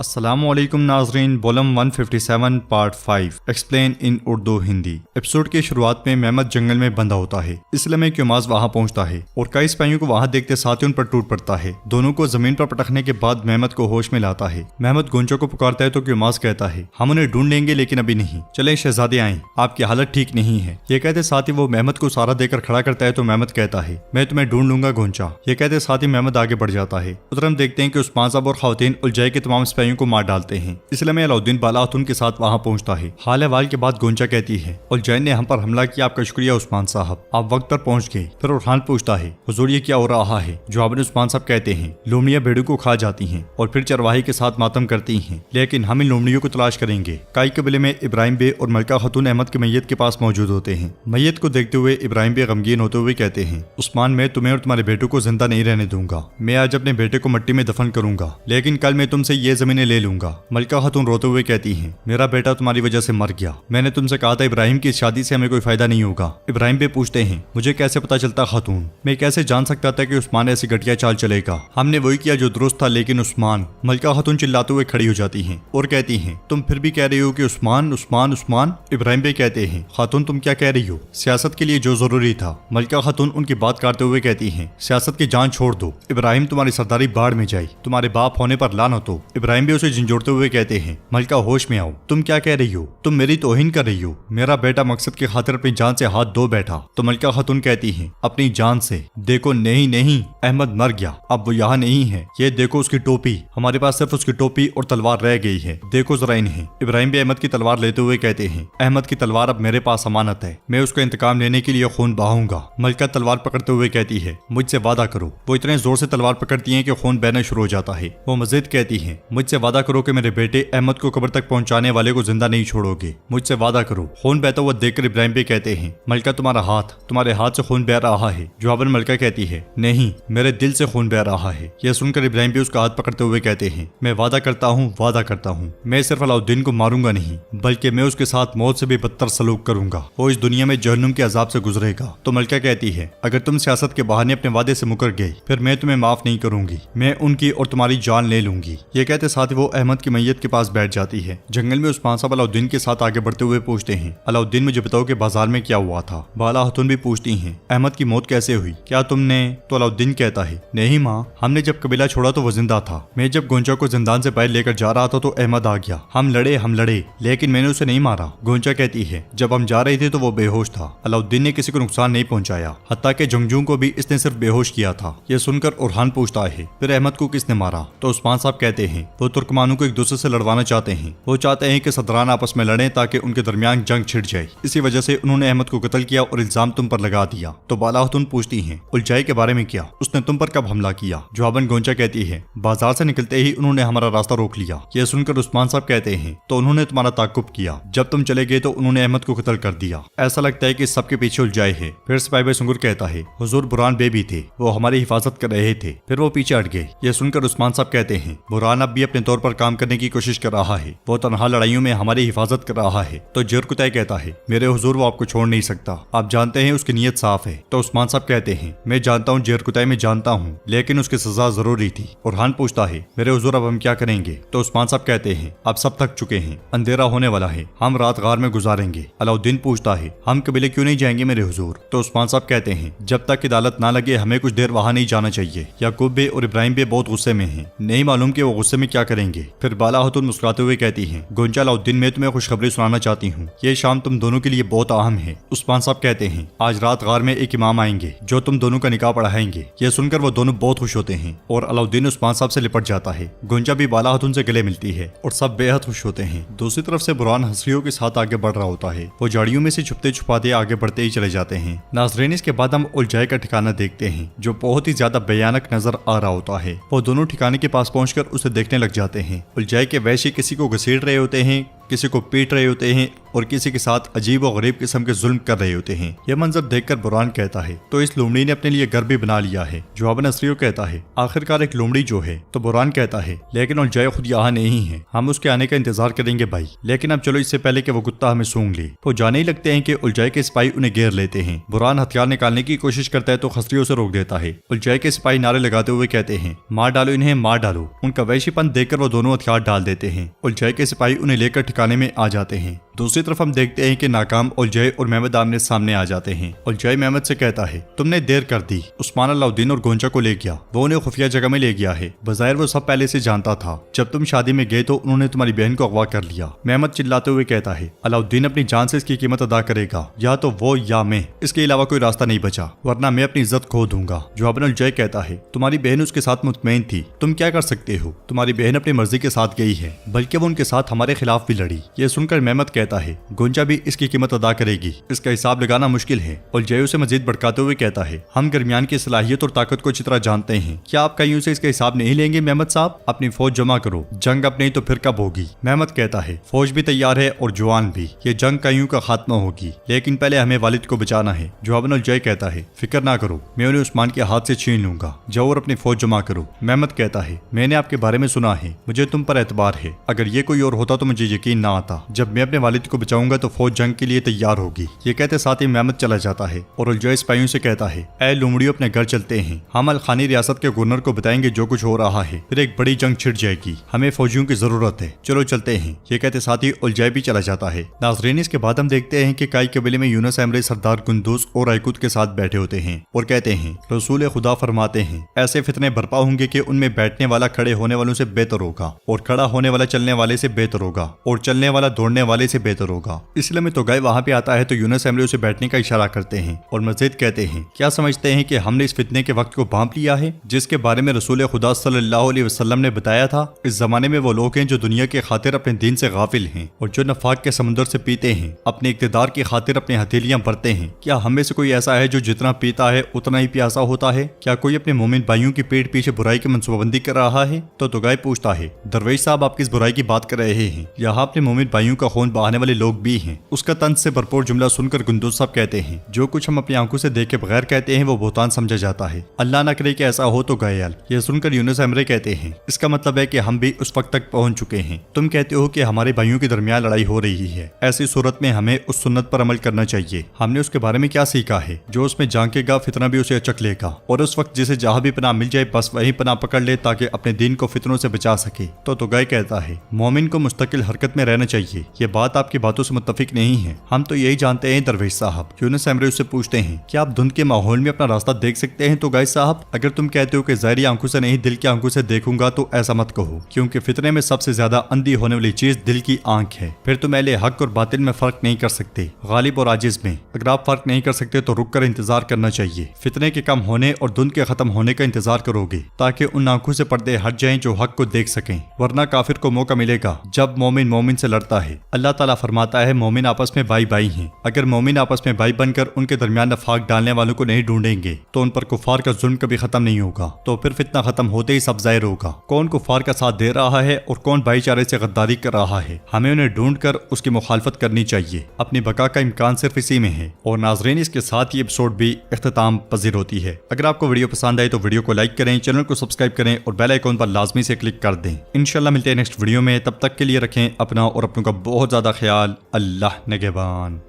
अस्सलामुअलैकुम नाजरीन, volume 157 part 5 explain in Urdu Hindi. Episode की शुरुआत में मेहमद जंगल में बंधा होता है, इसलिए में क्योमाज वहां पहुंचता है और कई सिपाहियों को वहां देखते साथ ही उन पर टूट पड़ता है। दोनों को जमीन पर पटकने के बाद मेहमद को होश में लाता है। मेहमद गोंचा को पुकारता है तो क्योमाज कहता है हम उन्हें ढूंढ लेंगे, लेकिन अभी नहीं, चले शहजादे आए, आपकी हालत ठीक नहीं है। ये कहते साथ ही वो मेहमद को सहारा देकर खड़ा करता है तो मेहमद कहता है मैं तुम्हें ढूंढ लूंगा गोंचा। ये कहते साथ ही मेहमद आगे बढ़ जाता है। उधर हम देखते हैं कि उस्मान साहब और खवातीन उलझाई के तमाम सिपाहियों को मार डालते हैं। इसलिए में अलाउद्दीन बाला खातून के साथ वहां पहुंचता है। हाल अहवाल के बाद गोंचा कहती है उलझाई ने हम पर हमला किया, आपका शुक्रिया उस्मान साहब, आप वक्त पर पहुंच गए। फिर उरहान पूछता है हुजूर ये क्या हो रहा है। जवाब में उस्मान साहब कहते हैं लोमड़ियां भेड़ों को खा जाती हैं और फिर चरवाही के साथ मातम करती हैं, लेकिन हम इन लोमड़ियों को तलाश करेंगे। काई कबीले में इब्राहिम बे और मलका खातून अहमद की मैयत के पास मौजूद होते हैं। मैयत को देखते हुए इब्राहिम बे गमगीन होते हुए कहते हैं उस्मान मैं तुम्हें और तुम्हारे बेटों को जिंदा नहीं रहने दूंगा। मैं आज अपने बेटे को मिट्टी में दफन करूंगा, लेकिन कल मैं तुमसे ये जमीनें ले लूंगा। मलका खातून रोते हुए कहती हैं मेरा बेटा तुम्हारी वजह से मर गया। मैंने तुमसे कहा था इब्राहिम की शादी से हमें कोई फायदा नहीं होगा। इब्राहिम बे पूछते हैं मुझे कैसे पता चलता खातून, मैं कैसे जान सकता था कि उस्मान ऐसी घटिया चाल चलेगा। हमने वही किया जो दुरुस्त था, लेकिन उस्मान। मलका खातून चिल्लाते हुए खड़ी हो जाती हैं और कहती हैं तुम फिर भी कह रही हो कि उस्मान उस्मान उस्मान। इब्राहिम बे कहते हैं खातून तुम क्या कह रही हो, सियासत के लिए जो जरूरी था। मलका खातून उनकी बात काटते हुए कहती हैं सियासत की जान छोड़ दो, इब्राहिम तुम्हारी सरदारी बाढ़ में जाए, तुम्हारे बाप होने पर लानत हो। इब्राहिम बे उसे झंझोड़ते हुए कहते हैं मलका होश में आओ, तुम क्या कह रही हो, तुम मेरी तौहीन कर रही हो। मेरा बेटा मकसद की खातिर अपनी जान से हाथ धो बैठा। तो मलका खातून कहती हैं अपनी जान से। देखो नहीं नहीं, अहमद मर गया, अब वो यहाँ नहीं है। ये देखो उसकी टोपी, हमारे पास सिर्फ उसकी टोपी और तलवार रह गई है, देखो जरा इन्हें। इब्राहिम भी अहमद की तलवार लेते हुए कहते हैं अहमद की तलवार अब मेरे पास अमानत है, मैं उसका इंतकाम लेने के लिए खून बहाऊंगा। मलका तलवार पकड़ते हुए कहती है मुझसे वादा करो। वो इतने जोर से तलवार पकड़ती है कि खून बहना शुरू हो जाता है। वो मजीद कहती है मुझसे वादा करो कि मेरे बेटे अहमद को कब्र तक पहुंचाने वाले को जिंदा नहीं छोड़ोगे, मुझसे वादा करो। खून बहता हुआ देखकर इब्राहिम भी कहते हैं मलका तुम्हारा हाथ, तुम्हारे हाथ से खून बह रहा है। जवाबन मलका कहती है नहीं, मेरे दिल से खून बह रहा है। यह सुनकर इब्राहिम भी उसका हाथ पकड़ते हुए कहते हैं मैं वादा करता हूँ, वादा करता हूँ, मैं सिर्फ अलाउद्दीन को मारूंगा नहीं, बल्कि मैं उसके साथ मौत से भी बदतर सलूक करूंगा। वो इस दुनिया में जहन्नुम के अजाब से गुजरेगा। तो मलका कहती है अगर तुम सियासत के बहाने अपने वादे से मुकर गए फिर मैं तुम्हें माफ नहीं करूंगी, मैं उनकी और तुम्हारी जान ले लूंगी। ये कहते साथ ही वो अहमद की मैयत के पास बैठ जाती है। जंगल में उस्मान साहब अलाउद्दीन के साथ आगे बढ़ते हुए पूछते हैं अलाउद्दीन मुझे बताओ कि बाजार में क्या हुआ था। बाला खातून भी पूछती हैं अहमद की मौत कैसे हुई, क्या तुमने। तो अलाउद्दीन कहता है नहीं माँ, हमने जब कबीला छोड़ा तो वो जिंदा था। मैं जब गोंचा को जिंदान से बाहर लेकर जा रहा था तो अहमद आ गया। हम लड़े, लेकिन मैंने उसे नहीं मारा। गोंचा कहती है जब हम जा रहे थे तो वो बेहोश था। अलाउद्दीन ने किसी को नुकसान नहीं पहुंचाया, हत्ता के जंगजूओं को भी इसने सिर्फ बेहोश किया था। यह सुनकर उरहान पूछता है फिर अहमद को किसने मारा। तो उस्मान साहब कहते हैं वो तुर्कमानों को एक दूसरे से लड़वाना चाहते हैं। वो चाहते हैं कि सदरान आपस में लड़ें ताकि उनके दरमियान जंग छिड़ जाए। इसी वजह से उन्होंने अहमद को कत्ल किया और इल्जाम तुम पर लगा दिया। तो बाला खातून पूछती हैं उलझाई के बारे में क्या, उसने तुम पर कब हमला किया। जवाबन गोंचा कहती है बाजार से निकलते ही उन्होंने हमारा रास्ता रोक लिया। यह सुनकर उस्मान साहब कहते हैं तो उन्होंने तुम्हारा ताकुब किया, जब तुम चले गए तो उन्होंने अहमद को कत्ल कर दिया। ऐसा लगता है कि सबके पीछे उलझाई है। फिर सिपाही सुंगुर कहता है हुजूर बुरहान बे भी थे, वो हमारी हिफाजत कर रहे थे, फिर वो पीछे हट गए। यह सुनकर उस्मान साहब कहते हैं बुरहान अब भी अपने तौर पर काम करने की कोशिश कर रहा है, वो तनहा लड़ाइयों में हमारी हिफाजत कर रहा है। तो जरकुतै कहता है मेरे हुजूर वो आपको छोड़ नहीं सकता, आप जानते हैं उसकी नीयत साफ है। तो उस्मान साहब कहते हैं मैं जानता हूँ जरकुतै में जानता हूँ, लेकिन उसकी सजा जरूरी थी। उरहान पूछता है मेरे हुजूर अब हम क्या करेंगे। तो उस्मान साहब कहते हैं अब सब थक चुके हैं, अंधेरा होने वाला है, हम रात गार में गुजारेंगे। अलाउद्दीन पूछता है हम कबीले क्यों नहीं जाएंगे मेरे हुजूर। तो उस्मान साहब कहते हैं जब तक अदालत ना लगे हमें कुछ देर वहां नहीं जाना चाहिए। याकूब बे और इब्राहिम बे बहुत गुस्से में हैं, नहीं मालूम कि वो गुस्से में क्या करेंगे। फिर बाला खातून मुस्कुराते हुए कहती हैं गोंचा अलाउद्दीन मैं तुम्हें खुशखबरी सुनाना चाहती हूँ, ये शाम तुम दोनों के लिए बहुत अहम है। उस्मान साहब कहते हैं आज रात गार में एक इमाम आएंगे जो तुम दोनों का निकाह पढ़ाएंगे। यह सुनकर वो दोनों बहुत खुश होते हैं और अलाउद्दीन उस्मान साहब से लिपट जाता है। गोंचा भी बाला खातून से गले मिलती है और सब बेहद खुश होते हैं। दूसरी तरफ से बुरहान हंसरियों के साथ आगे बढ़ रहा होता है। वो झाड़ियों में से छुपते छुपाते आगे बढ़ते ही चले जाते हैं। नाज़रीन इसके बाद हम उलझाई का ठिकाना देखते हैं जो बहुत ही ज्यादा भयानक नजर आ रहा होता है। वो दोनों ठिकाने के पास पहुंचकर उसे देखने लग जाते हैं। उलझाई के वैश्य किसी को घसीट रहे होते हैं, किसी को पीट रहे होते हैं और किसी के साथ अजीब और गरीब किस्म के जुल्म कर रहे होते हैं। यह मंजर देखकर बुरहान कहता है तो इस लोमड़ी ने अपने लिए घर भी बना लिया है। जवाब नसरियो कहता है आखिरकार एक लोमड़ी जो है। तो बुरहान कहता है लेकिन उलझाए खुद यहाँ नहीं है, हम उसके आने का इंतजार करेंगे भाई, लेकिन अब चलो इससे पहले कि वो कुत्ता हमें सूंघ ले। वो जाने ही लगते हैं कि उलझाए के सिपाही उन्हें घेर लेते हैं। बुरहान हथियार निकालने की कोशिश करता है तो खसरियों से रोक देता है। उलझाए के सिपाही नारे लगाते हुए कहते हैं मार डालो इन्हें, मार डालो। उनका वैशीपन देखकर वो दोनों हथियार डाल देते हैं। उलझाए के सिपाही उन्हें लेकर ठिकाने में आ जाते हैं। दूसरी तरफ हम देखते हैं कि नाकाम उलझाए और मेहमद आमने सामने आ जाते हैं। उलझाए मेहमद से कहता है तुमने देर कर दी, उस्मान अलाउद्दीन और गोंजा को ले गया, वो उन्हें खुफिया जगह में ले गया है। बज़ाहिर वो सब पहले से जानता था, जब तुम शादी में गए तो उन्होंने तुम्हारी बहन को अगवा कर लिया। मेहमद चिल्लाते हुए कहता है अलाउद्दीन अपनी जान से इसकी कीमत अदा करेगा, या तो वो या मैं, इसके अलावा कोई रास्ता नहीं बचा, वरना मैं अपनी इज्जत खो दूंगा। जवाबन उलझाए कहता है तुम्हारी बहन उसके साथ मुतमईन थी, तुम क्या कर सकते हो, तुम्हारी बहन अपनी मर्जी के साथ गई है, बल्कि वो उनके साथ हमारे खिलाफ भी लड़ी। ये सुनकर मेहमद कहता है गोंजा भी इसकी कीमत अदा करेगी, इसका हिसाब लगाना मुश्किल है। उलझाए उसे मजीद भड़काते हुए कहता है हम दरमियान की सलाहियत और ताकत को अच्छी तरह जानते हैं, क्या आप कहीं से इसका हिसाब नहीं लेंगे मेहमद साहब? अपनी फौज जमा करो, जंग अब नहीं तो फिर कब होगी? मेहमद कहता है फौज भी तैयार है और जवान भी, ये जंग कईयों का खात्मा होगी, लेकिन पहले हमें वालिद को बचाना है। जवाबन उलझाए कहता है फिक्र ना करो, मैं उन्हें उस्मान के हाथ से छीन लूंगा, जाओ और अपनी फौज जमा करो। मेहमद कहता है मैंने आपके बारे में सुना है, मुझे तुम पर एतबार है, अगर ये कोई और होता तो मुझे यकीन ना आता, जब मैं अपने वालिद को बचाऊंगा तो फौज जंग के लिए तैयार होगी। ये कहते साथ ही मेहमद चला जाता है और उलझाए सिपाहियों से कहता है ऐ लुमड़ियों अपने घर चलते हैं, हम अलखानी रियासत के गवर्नर को बताएंगे जो कुछ हो रहा है, फिर एक बड़ी जंग छिड़ जाएगी, हमें फौजियों की जरूरत है, चलो चलते हैं। ये कहते साथ ही उलझाए भी चला जाता है। नाज़रीन इसके बाद हम देखते हैं कि काई कबीले में यूनुस अमरे सरदार कुंदूस और आयकुत के साथ बैठे होते हैं और कहते हैं रसूल खुदा फरमाते हैं ऐसे फितने बर्पा होंगे कि उनमें बैठने वाला खड़े होने वालों से बेहतर होगा और खड़ा होने वाला चलने वाले से बेहतर होगा और चलने वाला दौड़ने वाले से बेहतर होगा। इसलिए में तो गए वहाँ पे आता है तो यूनुस अमरे उसे बैठने का इशारा करते हैं और मजीद कहते हैं क्या समझते हैं कि हमने इस फितने के वक्त को भांप लिया है जिसके बारे में रसूल खुदा सल्लल्लाहु अलैहि वसल्लम ने बताया था? इस जमाने में वो लोग हैं जो दुनिया के खातिर अपने दीन से गाफिल हैं और जो नफाक के समुद्र से पीते हैं, अपने इक्तदार की खातिर अपनी हथेलियां बरते हैं। क्या हम में से कोई ऐसा है जो जितना पीता है उतना ही प्यासा होता है? क्या कोई अपने मोमिन भाइयों की पीठ पीछे बुराई की मनसूबाबंदी कर रहा है? तो तुगाई पूछता है दरवेश साहब आप किस बुराई की बात कर रहे हैं? यहाँ अपने मोमिन भाइयों का खून बहाने वाले लोग भी हैं। उसका तंज से भरपूर जुमला सुनकर गुंदूस साहब कहते हैं जो कुछ हम अपनी आंखों से देखे बगैर कहते हैं वो बहुतान समझा जाता है, अल्लाह न करे कि ऐसा हो तो गयल। ये सुनकर यूनुस अमरे कहते हैं इसका मतलब है कि हम भी उस वक्त तक पहुंच चुके हैं। तुम कहते हो कि हमारे भाइयों के दरमियान लड़ाई हो रही है, ऐसी सूरत में हमें उस सुन्नत पर अमल करना चाहिए। हमने उसके बारे में क्या सीखा है? जो उसमें झांकेगा फितना भी उसे अचक लेगा और उस वक्त जिसे जहाँ भी पनाह मिल जाए बस वही पनाह पकड़ ले ताकि अपने दीन को फितनों से बचा सके। तो तुगाई कहता है मोमिन को मुस्तकिल हरकत में रहना चाहिए। ये बात आपकी बातों से मुत्तफिक नहीं है, हम तो यही जानते हैं दरवेश साहब। यूनुस अमरे उससे पूछते हैं क्या आप धुंध के माहौल में अपना रास्ता देख सकते हैं? तो गाय साहब अगर तुम कहते हो कि ज़ाहिरी आंखों से नहीं दिल की आंखों से देखूंगा तो ऐसा मत कहो, क्योंकि फितने में सबसे ज्यादा अंधी होने वाली चीज दिल की आंख है। फिर तुम अहले हक और बातिल में फर्क नहीं कर सकते, गालिब और आजिज में। अगर आप फर्क नहीं कर सकते तो रुक कर इंतजार करना चाहिए। फितने के कम होने और धुंध के खत्म होने का इंतजार करोगे ताकि उन आंखों से पर्दे हट जाएं जो हक को देख सकें, वरना काफिर को मौका मिलेगा जब मोमिन मोमिन से लड़ता है। अल्लाह ताला फरमाता है मोमिन आपस में भाई भाई हैं। अगर मोमिन आपस में भाई बनकर उनके दरमियान नफाक डालने वालों को नहीं ढूंढेंगे तो उन पर कुफार का जुल्म कभी खत्म नहीं होगा। तो फिर फितना खत्म होते ही सब जाहिर होगा कौन कुफार का साथ दे रहा है और कौन भाईचारे से गद्दारी कर रहा है। हमें उन्हें ढूंढकर उसकी मुखालफत करनी चाहिए। अपनी बका का इम्कान सिर्फ इसी में है। और नाजरीन इसके साथ ये एपिसोड भी इख्तिताम पजीर होती है। अगर आपको वीडियो पसंद आए तो वीडियो को लाइक करें, चैनल को सब्सक्राइब करें और बेल आइकॉन पर लाजमी से क्लिक कर दें। इंशाल्लाह मिलते हैं नेक्स्ट वीडियो में, तब तक के लिए रखें अपना और अपनों का बहुत ज्यादा ख्याल। अल्लाह निगहबान।